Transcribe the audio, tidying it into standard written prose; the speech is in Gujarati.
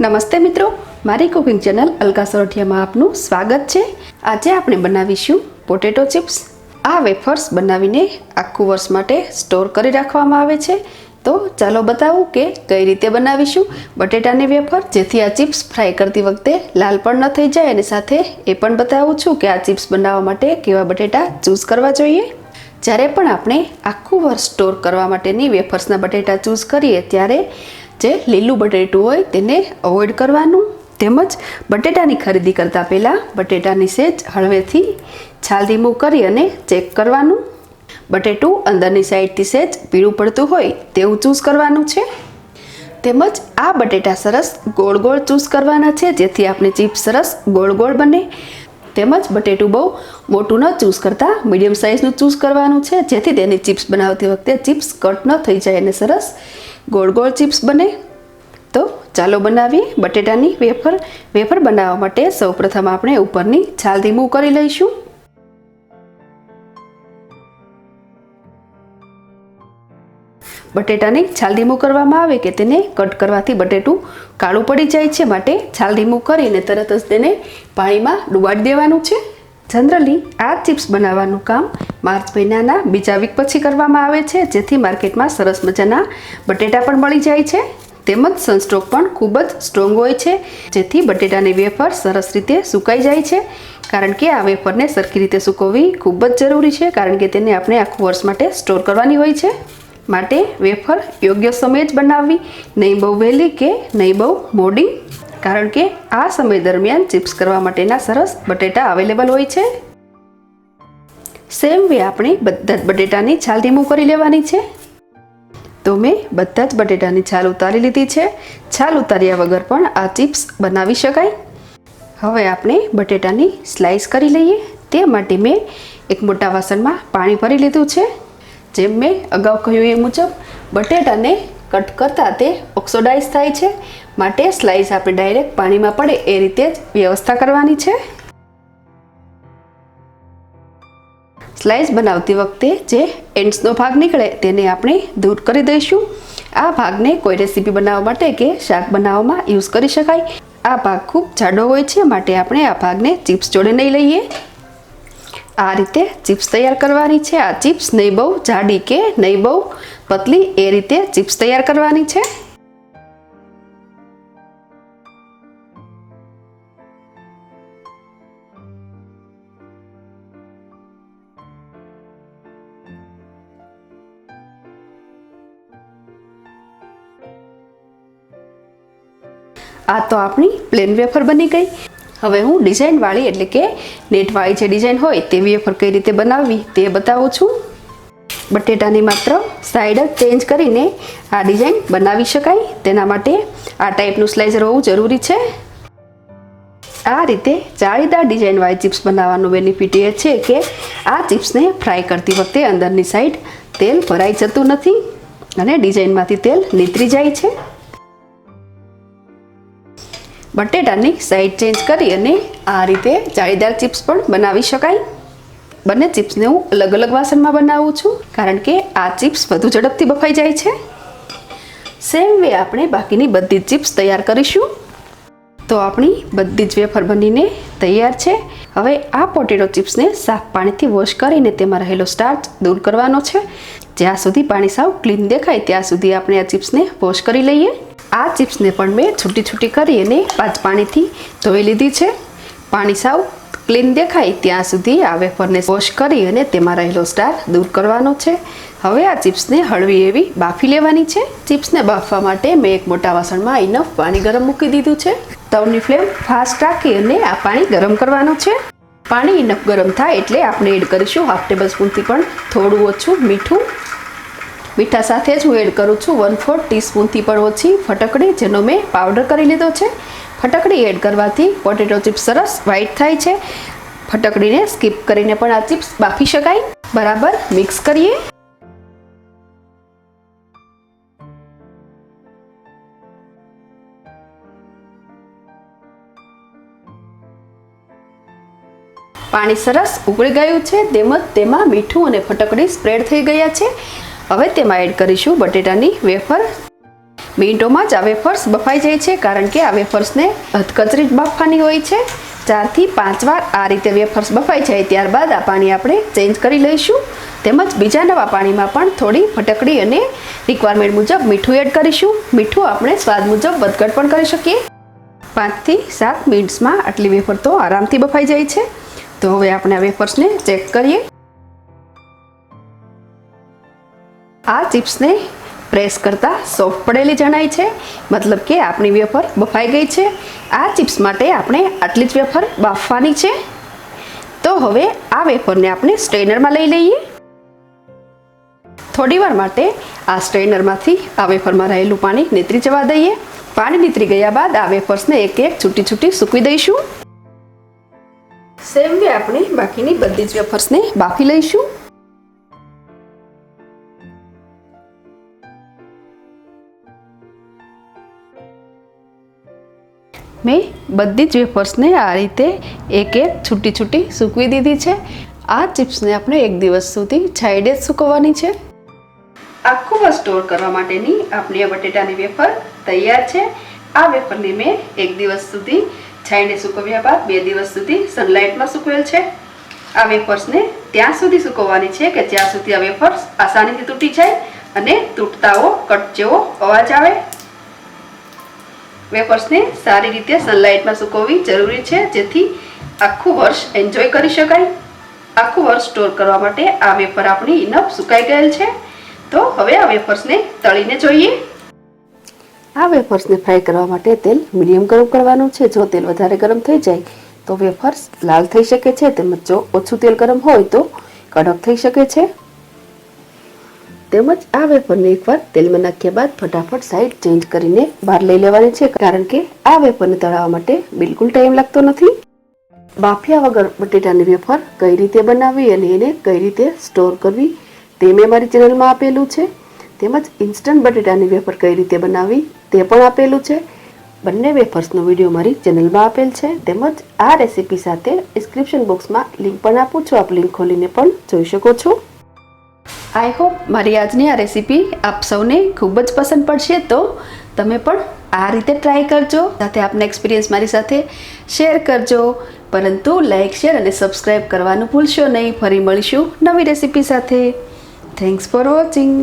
નમસ્તે મિત્રો, મારી કુકિંગ ચેનલ અલકા સરોઠિયામાં આપનું સ્વાગત છે। આજે આપણે બનાવીશું પોટેટો ચિપ્સ। આ વેફર્સ બનાવીને આખું વર્ષ માટે સ્ટોર કરી રાખવામાં આવે છે। તો ચાલો બતાવું કે કઈ રીતે બનાવીશું બટેટાની વેફર, જેથી આ ચિપ્સ ફ્રાય કરતી વખતે લાલ પણ ન થઈ જાય। અને સાથે એ પણ બતાવું છું કે આ ચિપ્સ બનાવવા માટે કેવા બટેટા ચૂઝ કરવા જોઈએ। જ્યારે પણ આપણે આખું વર્ષ સ્ટોર કરવા માટેની વેફર્સના બટેટા ચૂઝ કરીએ ત્યારે જે લીલું બટેટું હોય તેને અવોઇડ કરવાનું, તેમજ બટેટાની ખરીદી કરતાં પહેલાં બટેટાની સેજ હળવેથી છાલ રિમૂવ કરી અને ચેક કરવાનું। બટેટું અંદરની સાઈડથી સેજ પીળું પડતું હોય તેવું ચૂઝ કરવાનું છે। તેમજ આ બટેટા સરસ ગોળ ગોળ ચૂઝ કરવાના છે, જેથી આપણી ચિપ્સ સરસ ગોળ ગોળ બને। તેમજ બટેટું બહુ મોટું ન ચૂઝ કરતાં મીડિયમ સાઇઝનું ચૂઝ કરવાનું છે, જેથી તેની ચિપ્સ બનાવતી વખતે ચિપ્સ કટ ન થઈ જાય અને સરસ ગોળ ગોળ ચિપ્સ બને। તો ચાલો બનાવીએ બટેટાની વેફર। વેફર બનાવવા માટે સૌપ્રથમ આપણે ઉપરની છાલ રિમૂવ કરી લઈશું। બટેટાની છાલ રિમૂવ કરવામાં આવે કે તેને કટ કરવાથી બટેટું કાળું પડી જાય છે, માટે છાલ રિમૂવ કરીને તરત જ તેને પાણીમાં ડુબાડી દેવાનું છે। જનરલી આ ચિપ્સ બનાવવાનું કામ માર્ચ મહિનાના બીજા વીક પછી કરવામાં આવે છે, જેથી માર્કેટમાં સરસ મજાના બટેટા પણ મળી જાય છે। તેમજ સનસ્ટ્રોક પણ ખૂબ જ સ્ટ્રોંગ હોય છે, જેથી બટેટાની વેફર સરસ રીતે સુકાઈ જાય છે। કારણ કે આ વેફરને સરખી રીતે સૂકવવી ખૂબ જ જરૂરી છે, કારણ કે તેને આપણે આખું વર્ષ માટે સ્ટોર કરવાની હોય છે। માટે વેફર યોગ્ય સમયે જ બનાવવી, નહીં બહુ વહેલી કે નહીં બહુ મોડી, કારણ કે આ સમય દરમિયાન ચિપ્સ કરવા માટેના સરસ બટેટા અવેલેબલ હોય છે। સેમ વે આપણે બધા જ બટેટાની છાલ રિમૂવ કરી લેવાની છે। તો મેં બધા જ બટેટાની છાલ ઉતારી લીધી છે। છાલ ઉતાર્યા વગર પણ આ ચિપ્સ બનાવી શકાય। હવે આપણે બટેટાની સ્લાઇસ કરી લઈએ। તે માટે મેં એક મોટા વાસણમાં પાણી ભરી લીધું છે। જેમ મેં અગાઉ કહ્યું એ મુજબ બટેટાને કટ કરતાં તે ઓક્સિડાઇઝ થાય છે, માટે સ્લાઇસ આપણે ડાયરેક્ટ પાણીમાં પડે એ રીતે જ વ્યવસ્થા કરવાની છે। સ્લાઇસ બનાવતી વખતે જે એન્ડ્સનો ભાગ નીકળે તેને આપણે દૂર કરી દઈશું। આ ભાગને કોઈ રેસીપી બનાવવા માટે કે શાક બનાવવામાં યુઝ કરી શકાય। આ ભાગ ખૂબ જાડો હોય છે, માટે આપણે આ ભાગને ચિપ્સ જોડે નહીં લઈએ। આ રીતે ચિપ્સ તૈયાર કરવાની છે। આ ચિપ્સ નહીં બહુ જાડી કે નહીં બહુ પતલી, એ રીતે ચિપ્સ તૈયાર કરવાની છે। આ તો આપણી પ્લેન વેફર બની ગઈ। હવે હું ડિઝાઇનવાળી એટલે કે નેટવાળી જે ડિઝાઇન હોય તેવી વેફર કઈ રીતે બનાવવી તે બતાવું છું। બટેટાની માત્ર સાઈડ જ ચેન્જ કરીને આ ડિઝાઇન બનાવી શકાય, તેના માટે આ ટાઈપનું સ્લાઇસર હોવું જરૂરી છે। આ રીતે જાળીદાર ડિઝાઇનવાળી ચિપ્સ બનાવવાનું બેનિફિટ એ છે કે આ ચિપ્સને ફ્રાય કરતી વખતે અંદરની સાઈડ તેલ ભરાઈ જતું નથી અને ડિઝાઇનમાંથી તેલ નીતરી જાય છે। બટેટાની સાઈડ ચેન્જ કરી અને આ રીતે જાળીદાર ચિપ્સ પણ બનાવી શકાય। બંને ચિપ્સને હું અલગ અલગ વાસણમાં બનાવું છું, કારણ કે આ ચિપ્સ વધુ ઝડપથી બફાઈ જાય છે। સેમ વે આપણે બાકીની બધી જ ચિપ્સ તૈયાર કરીશું। તો આપણી બધી જ વેફર બનીને તૈયાર છે। હવે આ પોટેટો ચિપ્સને સાફ પાણીથી વોશ કરીને તેમાં રહેલો સ્ટાર્ચ દૂર કરવાનો છે। જ્યાં સુધી પાણી સાવ ક્લીન દેખાય ત્યાં સુધી આપણે આ ચિપ્સને વોશ કરી લઈએ। આ ચિપ્સને પણ મેં છૂટી છૂટી કરી અને પાણીથી ધોઈ લીધી છે। પાણી સાવ ક્લીન દેખાય ત્યાં સુધી આ વેફરને વોશ કરી અને તેમાં રહેલો સ્ટાર દૂર કરવાનો છે। હવે આ ચિપ્સને હળવી એવી બાફી લેવાની છે। ચિપ્સને બાફવા માટે મેં એક મોટા વાસણમાં ઇનફ પાણી ગરમ મૂકી દીધું છે। તવની ફ્લેમ ફાસ્ટ રાખી અને આ પાણી ગરમ કરવાનું છે। પાણી ઇનફ ગરમ થાય એટલે આપણે એડ કરીશું 1/2 ટેબલ સ્પૂનથી પણ થોડું ઓછું મીઠું। મીઠા સાથે જ હું એડ કરું છું 1/4 ટીસ્પૂનથી પણ ઓછી ફટકડી, જેનો મેં પાવડર કરી લીધો છે। ફટકડી એડ કરવાથી પોટેટો ચિપ્સ સરસ વ્હાઈટ થાય છે। ફટકડીને સ્કીપ કરીને પણ આ ચિપ્સ બાફી શકાય। બરાબર મિક્સ કરીએ। પાણી સરસ ઉકળી ગયું છે, તેમજ તેમાં મીઠું અને ફટકડી સ્પ્રેડ થઈ ગયા છે। હવે તેમાં એડ કરીશું બટેટાની વેફર। મિનિટોમાં જ આ વેફર્સ બફાઈ જાય છે, કારણ કે આ વેફર્સને અધકચરી જ બાફવાની હોય છે. 4 થી 5 વાર આ રીતે વેફર્સ બફાઈ જાય ત્યારબાદ આ પાણી આપણે ચેન્જ કરી લઈશું. તેમજ બીજા નવા પાણીમાં પણ થોડી ફટકડી અને રિક્વાયરમેન્ટ મુજબ મીઠું એડ કરીશું. મીઠું આપણે સ્વાદ મુજબ વધઘટ પણ કરી શકીએ. 5 થી 7 મિનિટ્સમાં આટલી વેફર તો આરામથી બફાઈ જાય છે. તો હવે આપણે આ વેફર્સને ચેક કરીએ. આ ચિપ્સને પ્રેસ કરતાં સોફ્ટ પડેલી જણાય છે, મતલબ કે આપણી વેફર બફાઈ ગઈ છે. આ ચિપ્સ માટે આપણે આટલી જ વેફર બાફવાની છે. તો હવે આ વેફરને આપણે સ્ટ્રેનરમાં લઈ લઈએ. થોડીવાર માટે આ સ્ટ્રેનરમાંથી આ વેફરમાં રહેલું પાણી નીતરી જવા દઈએ. પાણી નીતરી ગયા બાદ આ વેફર્સને એક એક છૂટી સૂકવી દઈશું. સેમ વે આપણે બાકીની બધી જ વેફર્સને બાફી લઈશું. મેં બધી જ વેફર્સને આ રીતે એક એક છૂટી સૂકવી દીધી છે. આ ચિપ્સને આપણે 1 દિવસ સુધી છાંયડે જ સૂકવવાની છે. આખું વર્ષ સ્ટોર કરવા માટેની આપણી આ બટેટાની વેફર તૈયાર છે. આ વેફરને મેં 1 દિવસ સુધી છાંયડે સૂકવ્યા બાદ 2 દિવસ સુધી સનલાઇટમાં સૂકવેલ છે. આ વેફર્સને ત્યાં સુધી સૂકવવાની છે કે જ્યાં સુધી આ વેફર્સ આસાનીથી તૂટી જાય અને તૂટતાઓ કટ જેવો અવાજ આવે. વેફર્સને સારી રીતે સનલાઇટમાં સૂકવવી જરૂરી છે, જેથી આખું વર્ષ એન્જોય કરી શકાય. આખું વર્ષ સ્ટોર કરવા માટે આ વેફર આપણી ઇનફ સુકાઈ ગયેલ છે. તો હવે આ વેફર્સને તળીને જોઈએ. આ વેફર્સને ફ્રાય કરવા માટે તેલ મીડિયમ ગરમ કરવાનું છે. જો તેલ વધારે ગરમ થઈ જાય તો વેફર્સ લાલ થઈ શકે છે, તેમજ જો ઓછું તેલ ગરમ હોય તો કડક થઈ શકે છે. તેમજ આ વેફરને એકવાર તેલમાં નાખ્યા બાદ ફટાફટ સાઈડ ચેન્જ કરીને બહાર લઈ લેવાની છે, કારણ કે આ વેફરને તળાવવા માટે બિલકુલ ટાઈમ લાગતો નથી. બાફ્યા વગર બટેટાની વેફર કઈ રીતે બનાવવી અને એને કઈ રીતે સ્ટોર કરવી તે મેં મારી ચેનલમાં આપેલું છે. તેમજ ઇન્સ્ટન્ટ બટેટાની વેફર કઈ રીતે બનાવવી તે પણ આપેલું છે. બંને વેફર્સનો વિડીયો મારી ચેનલમાં આપેલ છે. તેમજ આ રેસીપી સાથે ડિસ્ક્રિપ્શન બોક્સમાં લિંક પણ આપું છું, આપ લિંક ખોલીને પણ જોઈ શકો છો. આઈ હોપ મારી આજની આ રેસીપી આપ સૌને ખૂબ જ પસંદ પડશે. તો તમે પણ આ રીતે ટ્રાય કરજો, સાથે આપના એક્સપિરિયન્સ મારી સાથે શેર કરજો. પરંતુ લાઇક, શેર અને સબસ્ક્રાઈબ કરવાનું ભૂલશો નહીં. ફરી મળીશું નવી રેસીપી સાથે. Thanks for watching.